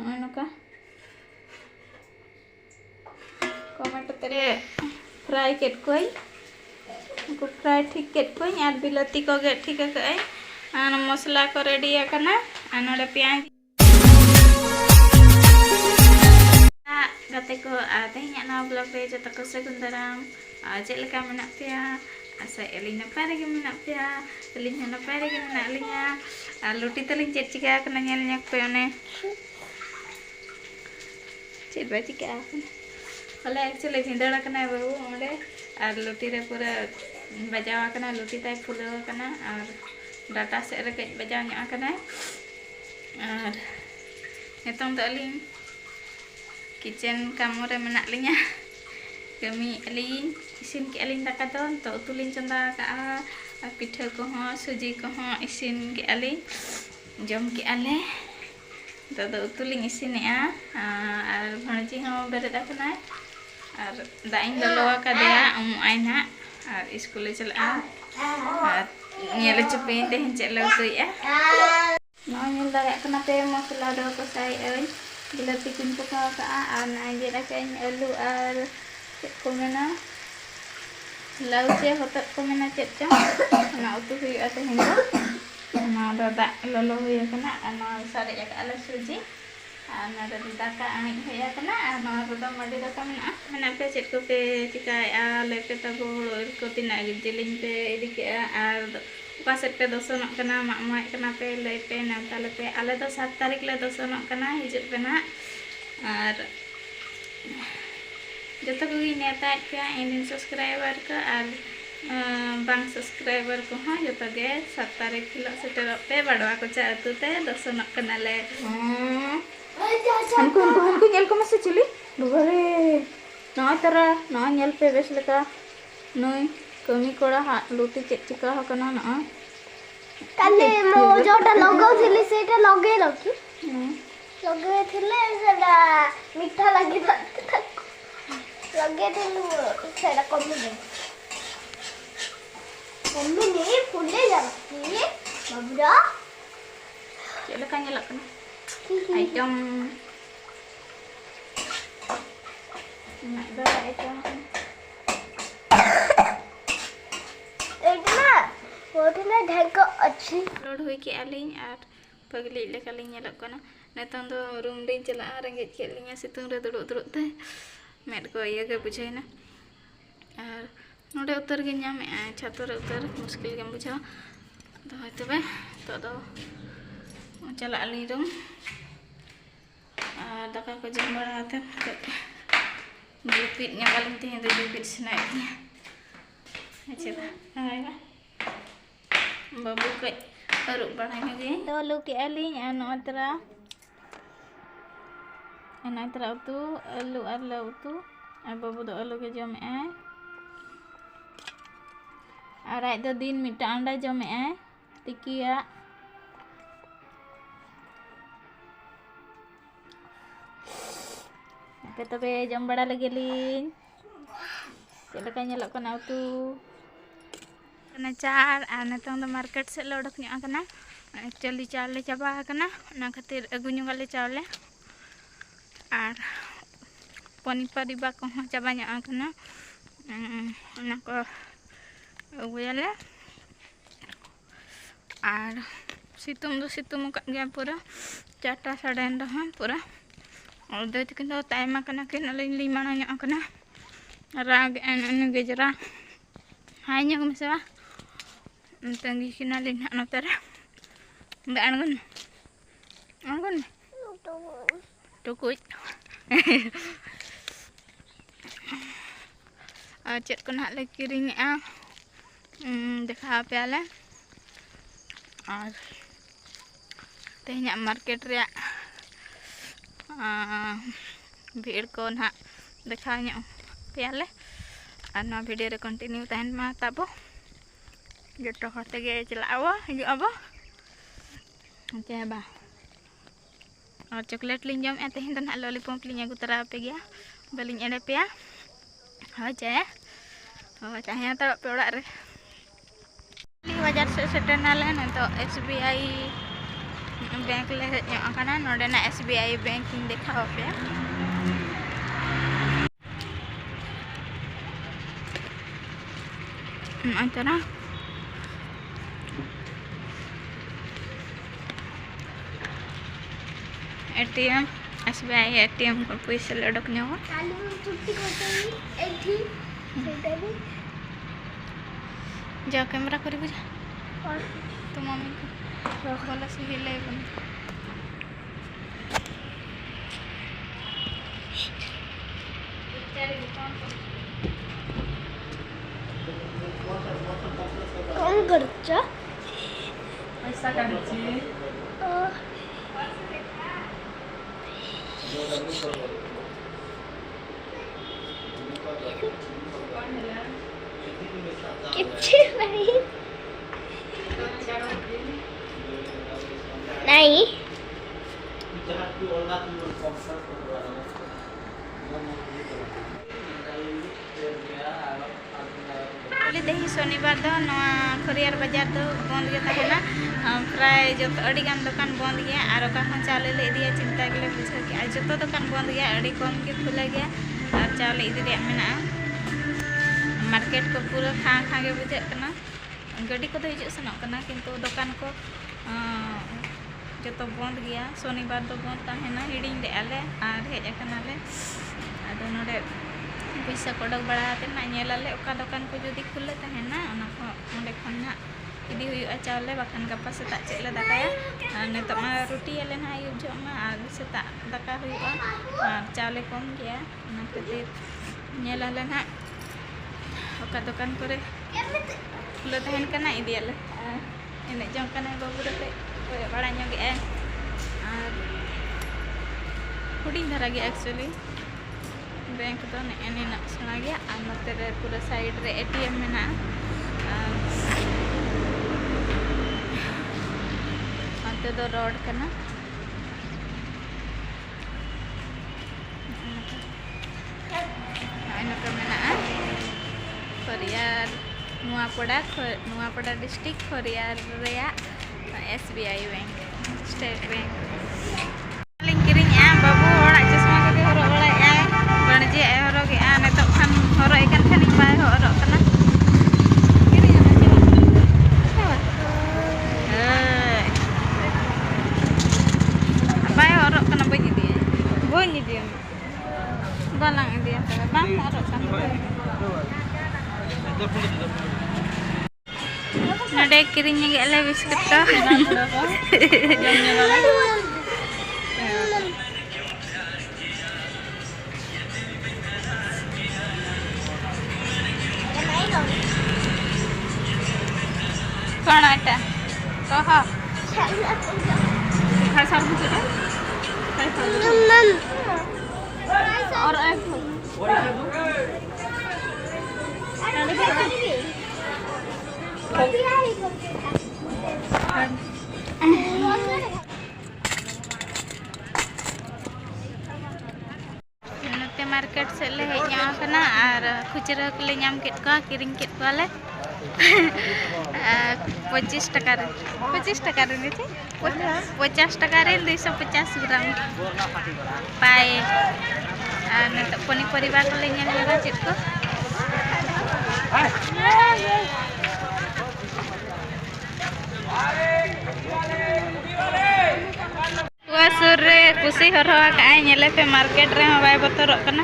नौका टमाटो तेरे fry cat कोई उनको फ्राई ठीक केट कोई और बिलाती को गे ठीक है और मसला को रेडी करना और नोड़े प्याज गाते को तेहnya ना ब्लॉग रे जत को सगुन दाराम चेक लेका मेना पेया आसा एलिंग नपाय रेगे मेना पेया एलिंग नपाय रेगे मेना लिंगा लुटी तलिंग चेक चिका कना नेल न्याक पे ओने चेक बा चिका बोले एक्चुअली भिंडड़ा कना बाबू ओंडे और लुटी रे पूरा बजावा कना लुटी ताई फुलाव कना और डाटा से रे कई बजाव न्या कना और नितोंग दो अलिंग किचन कामो रे मेना लिंगा कमी अलिंग इसिन के अलिंग दाका दो तो उतुलिंग चंदा का पिठा को हो सुजी को हो इसिन के अलिंग जम के आले तो उतुलिंग इसिन और भणजी हो बेरेद आकना और दाइंग ललोवा का दिया आइना और स्कूल चला और नेल चुपे तेहन चले उतुया नॉ नेल दागा कना पे मसला दो को साई ओय बिलाती कुन पकाव का और नाजे रखें आलू और को मेना लाउ से होतक को मेना चेचा ना उतु हुई तेहन ना दादा ललो हुई कना ना सारे जगह आलू सुजी और ना दाका आमिक हुई कना ना रोदा मडी दाका मेना पे चेक को पे चिकाया ले पे तबो को तिना जिलिंग पे इदी के और पासेट पे दोसोनक कना मामाय कना पे ले पे नाता ले पे आले दो 7 तारीख ले दोसोनक कना हिजुक पे ना और जतो को नेता पे इन सब्सक्राइबर को और बांग सब्सक्राइबर को हां जतो गे 7 तारीख हिलो सेटर पे बड़वा को चा अतु ते दोसोनक कना ले हमको नेल को मसे चली दुबरे नय तरा नय नेल पे बेस लेका नय कमी कोड़ा हाथ लुटी चेक चिका हकना ना काले मो जोटा लगौ थिली सेटा लगे रखी लगे थिले सेटा मीठा लागी लगे थिलु सेटा कमी दे मम्मी ने फुले जाती बाबूरा चलो का nyelakna item nak dah item ना ढेको अच्छी लोड हुई के आलिंग और पगली लेका लिंग नेलक कना नेतंग दो रूम दिन चला रेंगे के लिंगा सितुंग रे दुड़ुब दुड़ुब ते मेड को ये के बुझाइना और नोडे उतर गे ᱧᱟᱢᱮ छातो रे उतर मुश्किल के बुझा तो तबे तो दो चला आलिंग रूम और दाका को जम बड़ा आते जुपिट ᱧᱟᱢᱟलिंग ते हिंदू जुपिट स्नैक अच्छा आएगा बाबू के अरुब बढ़ाने गए तो लोग के अलिंग नोतरा उतु आलू और ला उतु और बाबू दो आलू के जमे और आज दो दिन मिटा अंडा जमे तिकिया पे तबे जम बड़ा लगे लिंग चलका नेलक कना उतु चार और नितों दो मार्केट से उडक एक्चुअली चावले चाबा खातिर अगू नुगाले चावले और पनीपरिबा को चाबा को अगुयाले और सितुम दो सितुम गया पूरा 4टा साढ़े रहा पूरा और दो तकिन दो टाइम किन अली माना राग गेजरा हाई ᱧᱚᱜ ᱢᱮᱥᱮ ᱵᱟ ᱛᱟᱸᱜᱤ ᱠᱤᱱᱟᱞᱤᱧ ᱦᱟᱸᱜ ᱱᱚᱛᱮ ᱨᱮ ᱟᱬᱜᱚᱱ ᱴᱩᱠᱩᱡ और चेक को ना ले किरिंगेआ देखा पेले और तेहना मार्केट रे भीड़ को ना देखा पेले और ना वीडियो रे कंटिन्यू तहन मा ताबो जतो होते गे चलाबो हिजु आबो ओके बा और चॉकलेट लिंग जम तेहन तो ना लॉलीपॉप लिंग अगु तरा पे गया बलिंग एड़े पेया हो चे हो चाहे तो पे ओड़ा रे बाजार से सेटना ले तो SBI बैंक ले हेजना नोडेना SBI बैंक देखा पे अंतना ATM SBI ATM को पैसा लडक न्यो काली छुट्टी करते एठी सेटानी जा कैमरा करी बुझा और तो मम्मी को बोला से हिले बन कौन करचा पैसा काढची किच्छे नहीं नहीं दही शनिवार दो खोरियार बाजार दो बंद गया तहना प्राय जो अड़ी गान दुकान बंद गया और चावल ले इदिया चिंता के बुझा के जो दुकान बंद गया अड़ी कम के खुला गया और चावल इदी मेना मार्केट को पूरा खा खा के बुझे गाड़ी को हजू सनोना किंतु दुकान को जो तो बंद गया शनिवार तो बंद तहना हिड़ी ले और हेजनाले अदो नोडे पैसा को उडक बड़ाते नाले दुकान को जुदी खुले तहना अंडे खन इदी हुआ चावल बाखान गपा सेता चेले दाकाया नित रुटी आले ना आयुब जमा और सेता दाका हुआ और चावल कम गया खातिर नेलाले ना दुकान करे खुले तहन कना इदियाले एने जम कना बाबू दते बड़ा ᱧᱚᱜ ᱜᱮ और हुडी धरा गया एक्चुअली बैंक तो ने सेना गया और नते पूरा साइड रे ATM मेना अंते दो रोड कना इनका मेना खोरियार नुआपड़ा डिस्ट्रिक्ट खोरियार रेया SBI बैंक स्टेट बैंक लिंकिरिंग बाबू हड़ा चश्मा के हरो बड़ा बणजे हरो के नितो खान हरो एकान खानी बाय हरो कना बाय हरो कना बኝ दिया बालांग दिया बांग हरो कना नडे किरिंग गेले बिस्किट तो कौन आटा कह खाई साल और मार्केट से ले हेजना और खुचरा को ले नाम केट को किरिंग केट को ले 25 टका रे 25 टका रे नीचे 50 टका रे 250 ग्राम पाए न तो पनी परिवार को ले नेला चेट को सुर रे कुसी हरो काई नेले पे मार्केट रे बाय बतरो कना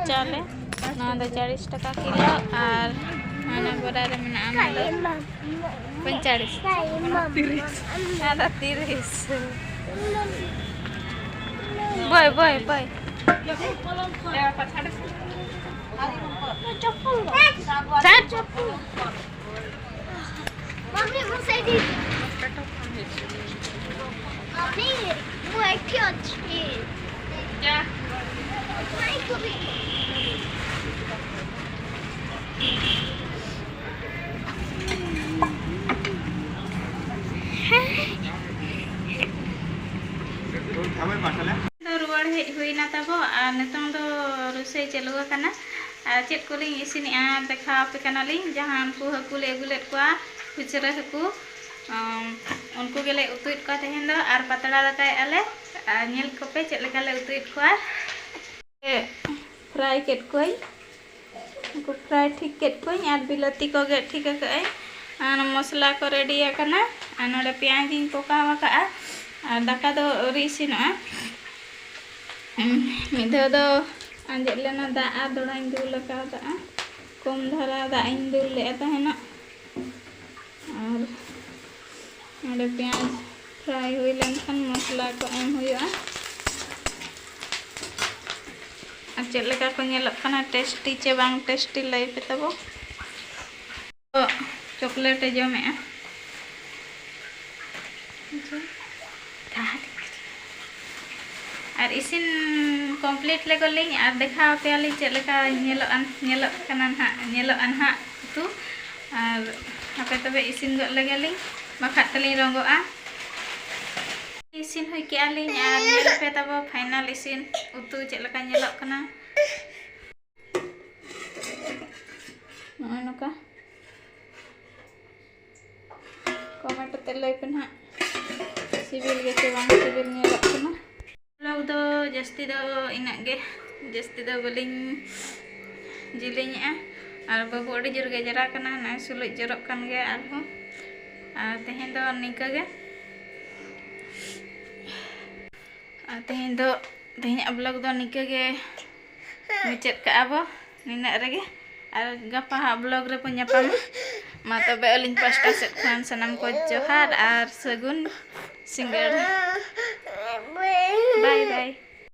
चले ना 40 टका किलो और माना गोरा रे मेना 45 ada 30 boy मम्मी मुझे दी मम्मी वो एक अच्छी जा नहीं कभी तो रुआड़ हेज हुईना तबो और नितों दो रुसई चलू करना और चेक को लिंग इसिनी आ देखा पे कना लिंग जहां उनको हकू ले गुलेट को खुचरा हकू उनको गेले उतुइट को तहेन दो और पतड़ा दकाय आले नेल को पे चेक लेका ले उतुइट को फ्राई केट कोई उनको फ्राई ठीक केट कोई और बिलाती को गे ठीक है और मसला को रेडी करना और नोडे प्याज इन पकावा का और दाका दो रिसिना मिधा दो अंजेल लेना दा दोड़ा इन दूल लगा दा कम धारा दा इन दूल ले आता है ना और नोडे प्याज फ्राई हुई लेनखान मसला को एम हुआ और चेक लेका को नेलक कना टेस्टी चे बांग टेस्टी लाई पे तबो तो चॉकलेट जमे और इसिन कंप्लीट ले गलिंग और देखा पे आली चेक लेका नेलक कना ना तू और हापे तबे इसिन गो लगेलिंग बखा तलिंग रंगोआ इसिन हुई के आलिंग और नेल पे तबो फाइनल इसिन उतु चेक लेका नेलक कना नोका कमेंट ते लई पे ना सिविल गे से बांग सिविल नेलक कना ब्लॉग दो जस्ती दो इना गे जस्ती दो बलिंग जिलिंग और बाबू अड़ी जोर गे जरा कना ना सुलुज जरक कन गे और तेहें दो निका गे और तेहें ब्लॉग दो निका गे मुचाद का आबो निना रेगे और गपा ब्लॉग रे पो ᱧᱟᱯᱟᱢ मा तबे अलिंग पास्टा सेट खान सनम को जोहार और सगुन सिंगर।